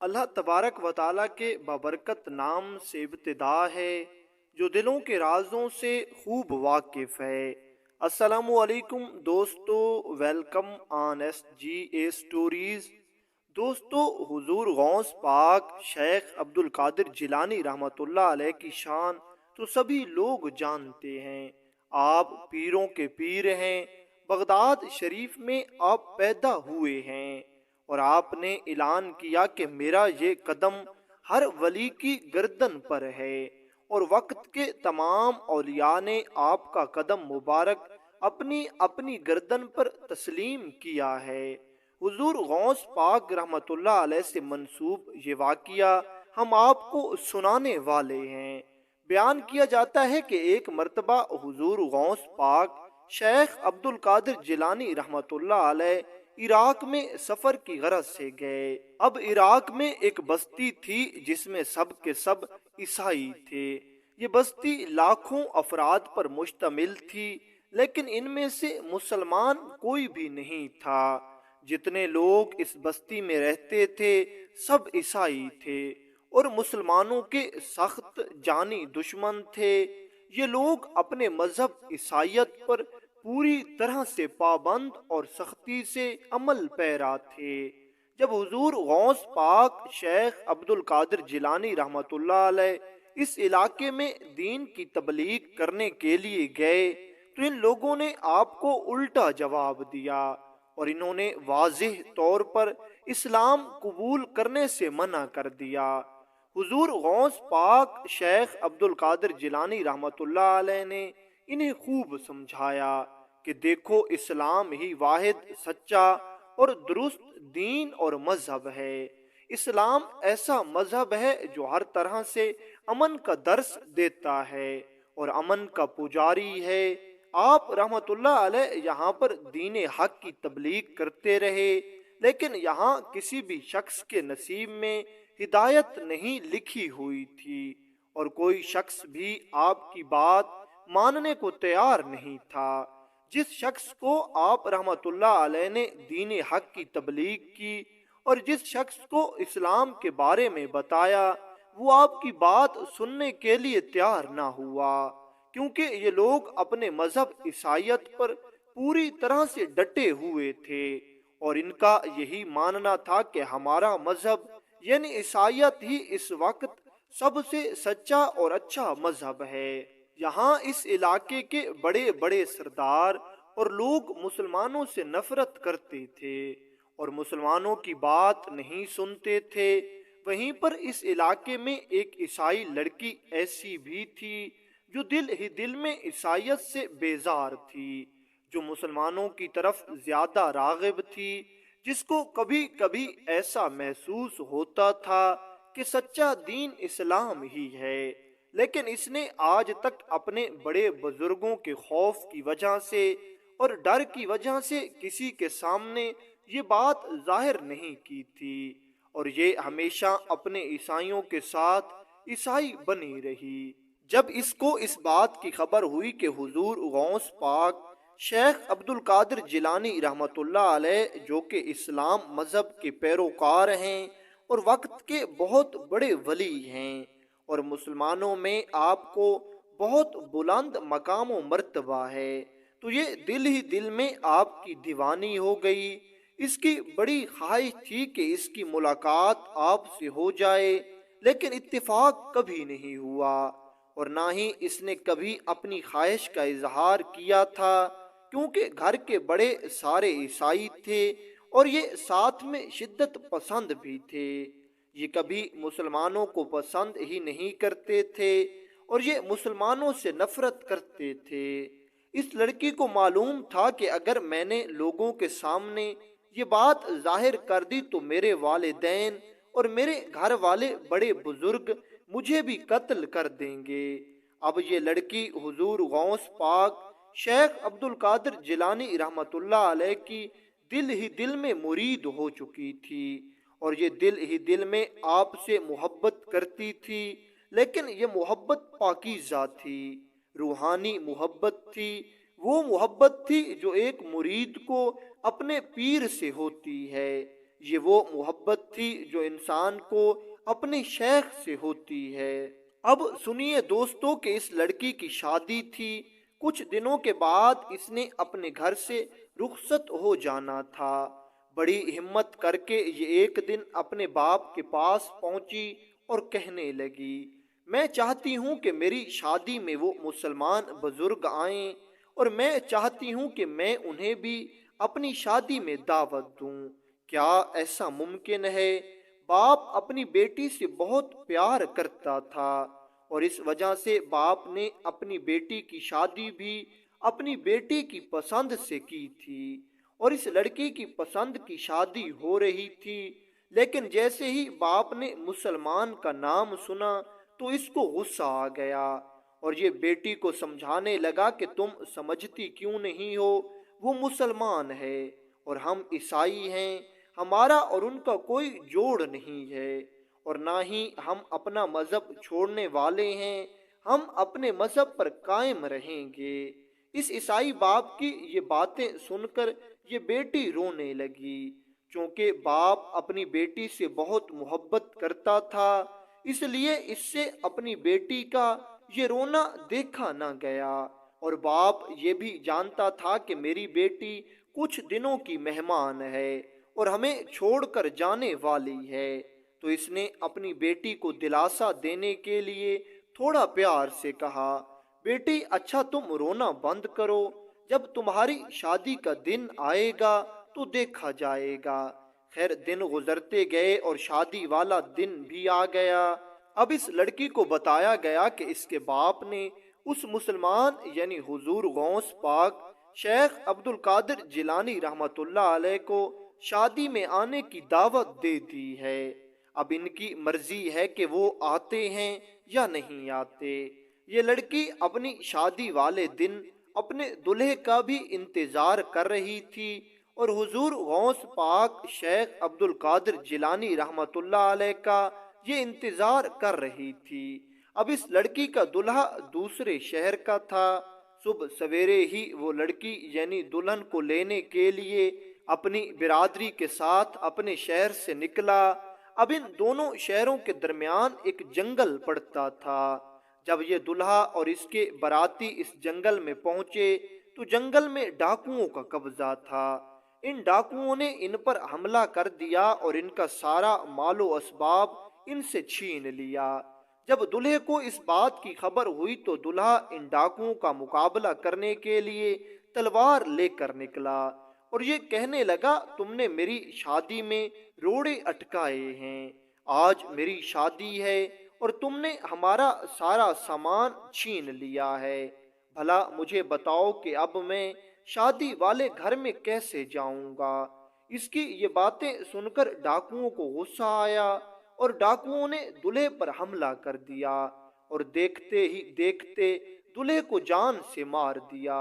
اللہ تبارک و تعالیٰ کے بابرکت نام سے ابتدا ہے جو دلوں کے رازوں سے خوب واقف ہے۔ السلام علیکم دوستو، welcome on S G A stories. دوستو، حضور غوث پاک شیخ عبد القادر جیلانی رحمۃ اللہ علیہ کی شان تو سبھی لوگ جانتے ہیں۔ آپ پیروں کے پیر ہیں۔ بغداد شریف میں آپ پیدا ہوئے ہیں اور آپ نے اعلان کیا کہ میرا یہ قدم ہر ولی کی گردن پر ہے، اور وقت کے تمام اولیاء نے آپ کا قدم مبارک اپنی اپنی گردن پر تسلیم کیا ہے۔ حضور غوث پاک رحمت اللہ علیہ سے منسوب یہ واقعہ ہم آپ کو سنانے والے ہیں۔ بیان کیا جاتا ہے کہ ایک مرتبہ حضور غوث پاک شیخ عبد القادر جیلانی رحمت اللہ علیہ عراق میں سفر کی غرض سے گئے۔ اب عراق میں ایک بستی تھی جس میں سب کے سب عیسائی تھے۔ یہ بستی لاکھوں افراد پر مشتمل تھی، لیکن ان میں سے مسلمان کوئی بھی نہیں تھا۔ جتنے لوگ اس بستی میں رہتے تھے سب عیسائی تھے اور مسلمانوں کے سخت جانی دشمن تھے۔ یہ لوگ اپنے مذہب عیسائیت پر پوری طرح سے پابند اور سختی سے عمل پیرا تھے۔ جب حضور غوث پاک شیخ عبد القادر جیلانی رحمت اللہ علیہ اس علاقے میں دین کی تبلیغ کرنے کے لیے گئے تو ان لوگوں نے آپ کو الٹا جواب دیا اور انہوں نے واضح طور پر اسلام قبول کرنے سے منع کر دیا۔ حضور غوث پاک شیخ عبد القادر جیلانی رحمت اللہ علیہ نے انہیں خوب سمجھایا کہ دیکھو، اسلام ہی واحد سچا اور درست دین اور مذہب ہے۔ اسلام ایسا مذہب ہے جو ہر طرح سے امن کا درس دیتا ہے اور امن کا پجاری ہے۔ آپ رحمت اللہ علیہ یہاں پر دین حق کی تبلیغ کرتے رہے، لیکن یہاں کسی بھی شخص کے نصیب میں ہدایت نہیں لکھی ہوئی تھی اور کوئی شخص بھی آپ کی بات ماننے کو تیار نہیں تھا۔ جس شخص کو آپ رحمت اللہ علیہ نے دین حق کی تبلیغ کی اور جس شخص کو اسلام کے بارے میں بتایا، وہ آپ کی بات سننے کے لیے تیار نہ ہوا، کیونکہ یہ لوگ اپنے مذہب عیسائیت پر پوری طرح سے ڈٹے ہوئے تھے اور ان کا یہی ماننا تھا کہ ہمارا مذہب یعنی عیسائیت ہی اس وقت سب سے سچا اور اچھا مذہب ہے۔ یہاں اس علاقے کے بڑے بڑے سردار اور لوگ مسلمانوں سے نفرت کرتے تھے اور مسلمانوں کی بات نہیں سنتے تھے۔ وہیں پر اس علاقے میں ایک عیسائی لڑکی ایسی بھی تھی جو دل ہی دل میں عیسائیت سے بیزار تھی، جو مسلمانوں کی طرف زیادہ راغب تھی، جس کو کبھی کبھی ایسا محسوس ہوتا تھا کہ سچا دین اسلام ہی ہے، لیکن اس نے آج تک اپنے بڑے بزرگوں کے خوف کی وجہ سے اور ڈر کی وجہ سے کسی کے سامنے یہ بات ظاہر نہیں کی تھی، اور یہ ہمیشہ اپنے عیسائیوں کے ساتھ عیسائی بنی رہی۔ جب اس کو اس بات کی خبر ہوئی کہ حضور غوث پاک شیخ عبد القادر جیلانی رحمت اللہ علیہ جو کہ اسلام مذہب کے پیروکار ہیں اور وقت کے بہت بڑے ولی ہیں اور مسلمانوں میں آپ کو بہت بلند مقام و مرتبہ ہے، تو یہ دل ہی دل میں آپ کی دیوانی ہو گئی۔ اس کی بڑی خواہش تھی کہ اس کی ملاقات آپ سے ہو جائے، لیکن اتفاق کبھی نہیں ہوا اور نہ ہی اس نے کبھی اپنی خواہش کا اظہار کیا تھا، کیونکہ گھر کے بڑے سارے عیسائی تھے اور یہ ساتھ میں شدت پسند بھی تھے۔ یہ کبھی مسلمانوں کو پسند ہی نہیں کرتے تھے اور یہ مسلمانوں سے نفرت کرتے تھے۔ اس لڑکی کو معلوم تھا کہ اگر میں نے لوگوں کے سامنے یہ بات ظاہر کر دی تو میرے والدین اور میرے گھر والے بڑے بزرگ مجھے بھی قتل کر دیں گے۔ اب یہ لڑکی حضور غوث پاک شیخ عبد القادر جیلانی رحمت اللہ علیہ کی دل ہی دل میں مرید ہو چکی تھی اور یہ دل ہی دل میں آپ سے محبت کرتی تھی، لیکن یہ محبت پاکیزہ تھی، روحانی محبت تھی۔ وہ محبت تھی جو ایک مرید کو اپنے پیر سے ہوتی ہے۔ یہ وہ محبت تھی جو انسان کو اپنے شیخ سے ہوتی ہے۔ اب سنیے دوستو کہ اس لڑکی کی شادی تھی، کچھ دنوں کے بعد اس نے اپنے گھر سے رخصت ہو جانا تھا۔ بڑی ہمت کر کے یہ ایک دن اپنے باپ کے پاس پہنچی اور کہنے لگی، میں چاہتی ہوں کہ میری شادی میں وہ مسلمان بزرگ آئیں، اور میں چاہتی ہوں کہ میں انہیں بھی اپنی شادی میں دعوت دوں۔ کیا ایسا ممکن ہے؟ باپ اپنی بیٹی سے بہت پیار کرتا تھا، اور اس وجہ سے باپ نے اپنی بیٹی کی شادی بھی اپنی بیٹی کی پسند سے کی تھی، اور اس لڑکی کی پسند کی شادی ہو رہی تھی۔ لیکن جیسے ہی باپ نے مسلمان کا نام سنا تو اس کو غصہ آ گیا، اور یہ بیٹی کو سمجھانے لگا کہ تم سمجھتی کیوں نہیں ہو، وہ مسلمان ہے اور ہم عیسائی ہیں، ہمارا اور ان کا کوئی جوڑ نہیں ہے، اور نہ ہی ہم اپنا مذہب چھوڑنے والے ہیں، ہم اپنے مذہب پر قائم رہیں گے۔ اس عیسائی باپ کی یہ باتیں سن کر یہ بیٹی رونے لگی، چونکہ باپ اپنی بیٹی سے بہت محبت کرتا تھا، اس لیے اس سے اپنی بیٹی کا یہ رونا دیکھا نہ گیا، اور باپ یہ بھی جانتا تھا کہ میری بیٹی کچھ دنوں کی مہمان ہے اور ہمیں چھوڑ کر جانے والی ہے، تو اس نے اپنی بیٹی کو دلاسا دینے کے لیے تھوڑا پیار سے کہا، بیٹی اچھا تم رونا بند کرو، جب تمہاری شادی کا دن آئے گا تو دیکھا جائے گا۔ خیر دن گزرتے گئے اور شادی والا دن بھی آ گیا۔ اب اس لڑکی کو بتایا گیا کہ اس کے باپ نے اس مسلمان یعنی حضور غوث پاک شیخ عبد القادر جیلانی رحمت اللہ علیہ کو شادی میں آنے کی دعوت دے دی ہے۔ اب ان کی مرضی ہے کہ وہ آتے ہیں یا نہیں آتے۔ یہ لڑکی اپنی شادی والے دن اپنے دلہے کا بھی انتظار کر رہی تھی، اور حضور غوث پاک شیخ عبد القادر جیلانی رحمت اللہ علیہ کا یہ انتظار کر رہی تھی۔ اب اس لڑکی کا دلہا دوسرے شہر کا تھا۔ صبح سویرے ہی وہ لڑکی یعنی دلہن کو لینے کے لیے اپنی برادری کے ساتھ اپنے شہر سے نکلا۔ اب ان دونوں شہروں کے درمیان ایک جنگل پڑتا تھا۔ جب یہ دلہا اور اس کے باراتی اس جنگل میں پہنچے تو جنگل میں ڈاکوؤں کا قبضہ تھا۔ ان ڈاکوؤں نے ان پر حملہ کر دیا اور ان کا سارا مال و اسباب ان سے چھین لیا۔ جب دلہے کو اس بات کی خبر ہوئی تو دلہا ان ڈاکوؤں کا مقابلہ کرنے کے لیے تلوار لے کر نکلا، اور یہ کہنے لگا، تم نے میری شادی میں روڑے اٹکائے ہیں، آج میری شادی ہے اور تم نے ہمارا سارا سامان چھین لیا ہے، بھلا مجھے بتاؤ کہ اب میں شادی والے گھر میں کیسے جاؤں گا۔ اس کی یہ باتیں سن کر ڈاکوؤں کو غصہ آیا، اور ڈاکوؤں نے دلہے پر حملہ کر دیا، اور دیکھتے ہی دیکھتے دلہے کو جان سے مار دیا،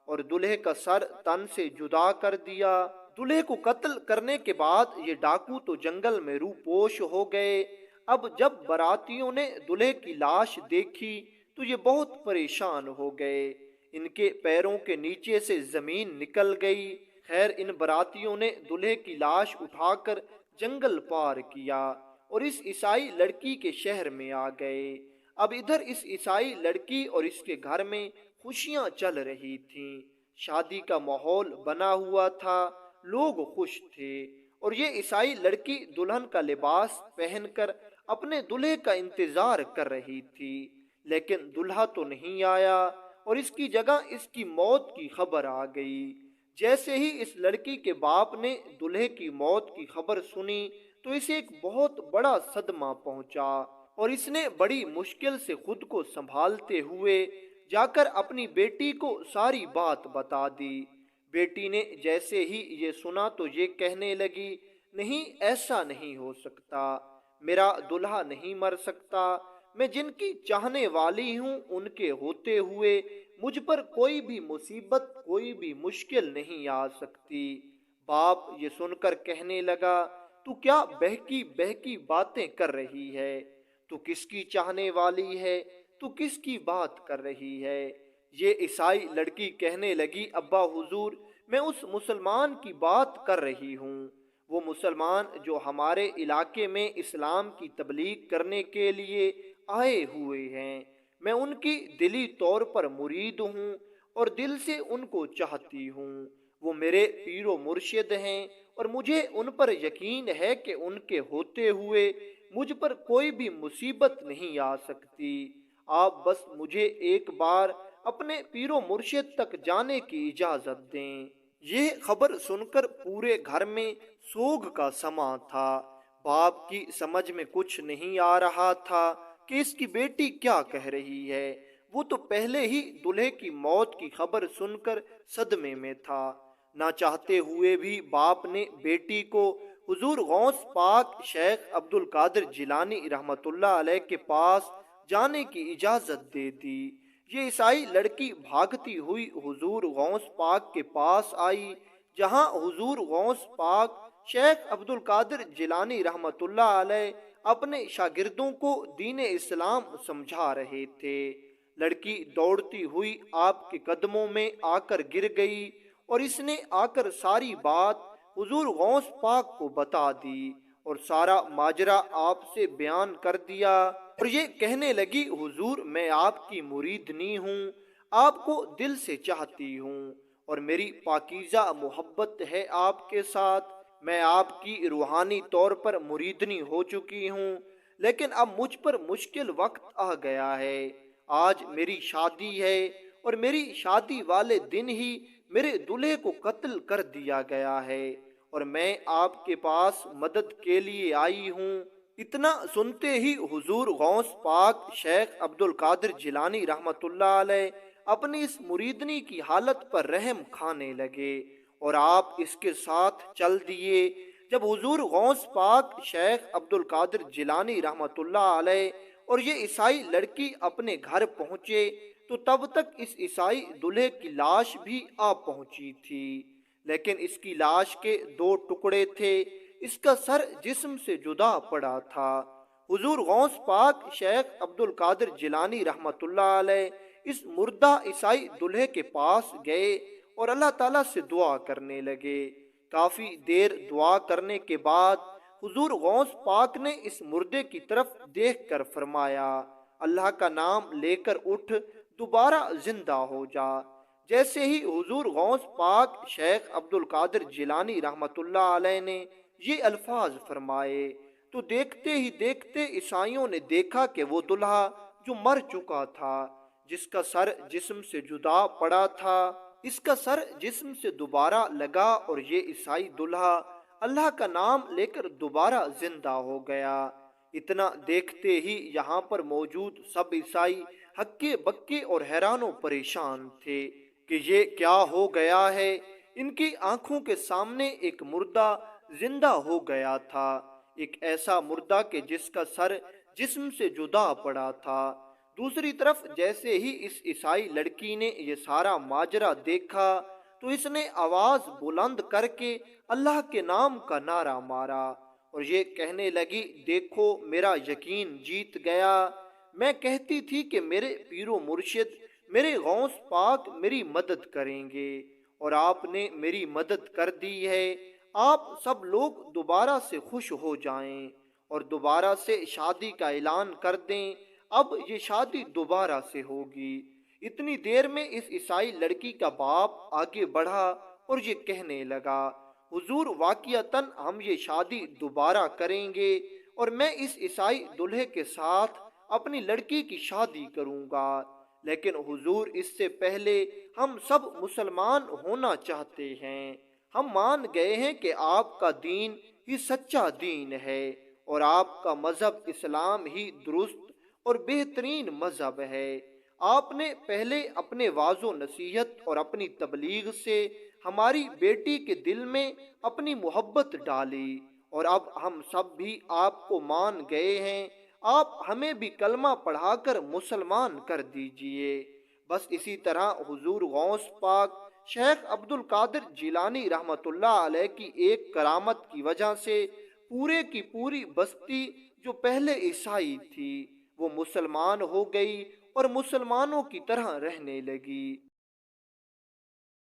اور دلہے کا سر تن سے جدا کر دیا۔ دلہے کو قتل کرنے کے بعد یہ ڈاکو تو جنگل میں روپوش ہو گئے۔ اب جب براتیوں نے دلہے کی لاش دیکھی تو یہ بہت پریشان ہو گئے، ان کے پیروں کے نیچے سے زمین نکل گئی۔ خیر ان براتیوں نے دلہے کی لاش اٹھا کر جنگل پار کیا اور اس عیسائی لڑکی کے شہر میں آ گئے۔ اب ادھر اس عیسائی لڑکی اور اس کے گھر میں خوشیاں چل رہی تھیں، شادی کا ماحول بنا ہوا تھا، لوگ خوش تھے، اور یہ عیسائی لڑکی دلہن کا لباس پہن کر اپنے دلہے کا انتظار کر رہی تھی، لیکن دلہا تو نہیں آیا، اور اس کی جگہ اس کی موت کی خبر آ گئی۔ جیسے ہی اس لڑکی کے باپ نے دلہے کی موت کی خبر سنی تو اسے ایک بہت بڑا صدمہ پہنچا، اور اس نے بڑی مشکل سے خود کو سنبھالتے ہوئے جا کر اپنی بیٹی کو ساری بات بتا دی۔ بیٹی نے جیسے ہی یہ سنا تو یہ کہنے لگی، نہیں ایسا نہیں ہو سکتا، میرا دلہا نہیں مر سکتا، میں جن کی چاہنے والی ہوں ان کے ہوتے ہوئے مجھ پر کوئی بھی مصیبت کوئی بھی مشکل نہیں آ سکتی۔ باپ یہ سن کر کہنے لگا، تو کیا بہکی بہکی باتیں کر رہی ہے، تو کس کی چاہنے والی ہے، تو کس کی بات کر رہی ہے؟ یہ عیسائی لڑکی کہنے لگی، ابا حضور میں اس مسلمان کی بات کر رہی ہوں، وہ مسلمان جو ہمارے علاقے میں اسلام کی تبلیغ کرنے کے لیے آئے ہوئے ہیں، میں ان کی دلی طور پر مرید ہوں اور دل سے ان کو چاہتی ہوں۔ وہ میرے پیر و مرشد ہیں اور مجھے ان پر یقین ہے کہ ان کے ہوتے ہوئے مجھ پر کوئی بھی مصیبت نہیں آ سکتی۔ آپ بس مجھے ایک بار اپنے پیر و مرشد تک جانے کی اجازت دیں۔ یہ خبر سن کر پورے گھر میں سوگ کا سماں تھا۔ باپ کی سمجھ میں کچھ نہیں آ رہا تھا کہ اس کی بیٹی کیا کہہ رہی ہے۔ وہ تو پہلے ہی دلہے کی موت کی خبر سن کر صدمے میں تھا۔ نہ چاہتے ہوئے بھی باپ نے بیٹی کو حضور غوث پاک شیخ عبد القادر جیلانی رحمت اللہ علیہ کے پاس جانے کی اجازت دے دی۔ یہ عیسائی لڑکی بھاگتی ہوئی حضور غوث پاک کے پاس آئی، جہاں حضور غوث پاک شیخ عبد القادر جیلانی رحمت اللہ علیہ اپنے شاگردوں کو دین اسلام سمجھا رہے تھے۔ لڑکی دوڑتی ہوئی آپ کے قدموں میں آ کر گر گئی اور اس نے آ کر ساری بات حضور غوث پاک کو بتا دی اور سارا ماجرا آپ سے بیان کر دیا، اور یہ کہنے لگی، حضور میں آپ کی مریدنی ہوں، آپ کو دل سے چاہتی ہوں اور میری پاکیزہ محبت ہے آپ کے ساتھ۔ میں آپ کی روحانی طور پر مریدنی ہو چکی ہوں، لیکن اب مجھ پر مشکل وقت آ گیا ہے۔ آج میری شادی ہے اور میری شادی والے دن ہی میرے دلہے کو قتل کر دیا گیا ہے اور میں آپ کے پاس مدد کے لیے آئی ہوں۔ اتنا سنتے ہی حضور غوث پاک شیخ عبد القادر جیلانی رحمت اللہ علیہ اپنی اس مریدنی کی حالت پر رحم کھانے لگے اور آپ اس کے ساتھ چل دیے۔ جب حضور غوث پاک شیخ عبد القادر جیلانی رحمت اللہ علیہ اور یہ عیسائی لڑکی اپنے گھر پہنچے تو تب تک اس عیسائی دلہے کی لاش بھی آ پہنچی تھی، لیکن اس کی لاش کے دو ٹکڑے تھے، اس کا سر جسم سے جدا پڑا تھا۔ حضور غوث پاک شیخ عبد القادر جیلانی رحمت اللہ علیہ اس مردہ عیسائی دلہے کے پاس گئے اور اللہ تعالیٰ سے دعا کرنے لگے۔ کافی دیر دعا کرنے کے بعد حضور غوث پاک نے اس مردے کی طرف دیکھ کر فرمایا، اللہ کا نام لے کر اٹھ، دوبارہ زندہ ہو جا۔ جیسے ہی حضور غوث پاک شیخ عبد القادر جیلانی رحمت اللہ علیہ نے یہ الفاظ فرمائے تو دیکھتے ہی دیکھتے عیسائیوں نے دیکھا کہ وہ دلہا جو مر چکا تھا، جس کا سر جسم سے جدا پڑا تھا، اس کا سر جسم سے دوبارہ لگا اور یہ عیسائی دلہا اللہ کا نام لے کر دوبارہ زندہ ہو گیا۔ اتنا دیکھتے ہی یہاں پر موجود سب عیسائی ہکے بکے اور حیران و پریشان تھے کہ یہ کیا ہو گیا ہے۔ ان کی آنکھوں کے سامنے ایک مردہ زندہ ہو گیا تھا، ایک ایسا مردہ کہ جس کا سر جسم سے جدا پڑا تھا۔ دوسری طرف جیسے ہی اس عیسائی لڑکی نے یہ سارا ماجرا دیکھا تو اس نے آواز بلند کر کے اللہ کے نام کا نعرہ مارا اور یہ کہنے لگی، دیکھو میرا یقین جیت گیا۔ میں کہتی تھی کہ میرے پیر و مرشد میرے غوث پاک میری مدد کریں گے اور آپ نے میری مدد کر دی ہے۔ آپ سب لوگ دوبارہ سے خوش ہو جائیں اور دوبارہ سے شادی کا اعلان کر دیں، اب یہ شادی دوبارہ سے ہوگی۔ اتنی دیر میں اس عیسائی لڑکی کا باپ آگے بڑھا اور یہ کہنے لگا، حضور واقعتاً ہم یہ شادی دوبارہ کریں گے اور میں اس عیسائی دلہے کے ساتھ اپنی لڑکی کی شادی کروں گا، لیکن حضور اس سے پہلے ہم سب مسلمان ہونا چاہتے ہیں۔ ہم مان گئے ہیں کہ آپ کا دین ہی سچا دین ہے اور آپ کا مذہب اسلام ہی درست اور بہترین مذہب ہے۔ آپ نے پہلے اپنے واعظ و نصیحت اور اپنی تبلیغ سے ہماری بیٹی کے دل میں اپنی محبت ڈالی اور اب ہم سب بھی آپ کو مان گئے ہیں، آپ ہمیں بھی کلمہ پڑھا کر مسلمان کر دیجئے۔ بس اسی طرح حضور غوث پاک شیخ عبد القادر جیلانی رحمت اللہ علیہ کی ایک کرامت کی وجہ سے پورے کی پوری بستی جو پہلے عیسائی تھی وہ مسلمان ہو گئی اور مسلمانوں کی طرح رہنے لگی۔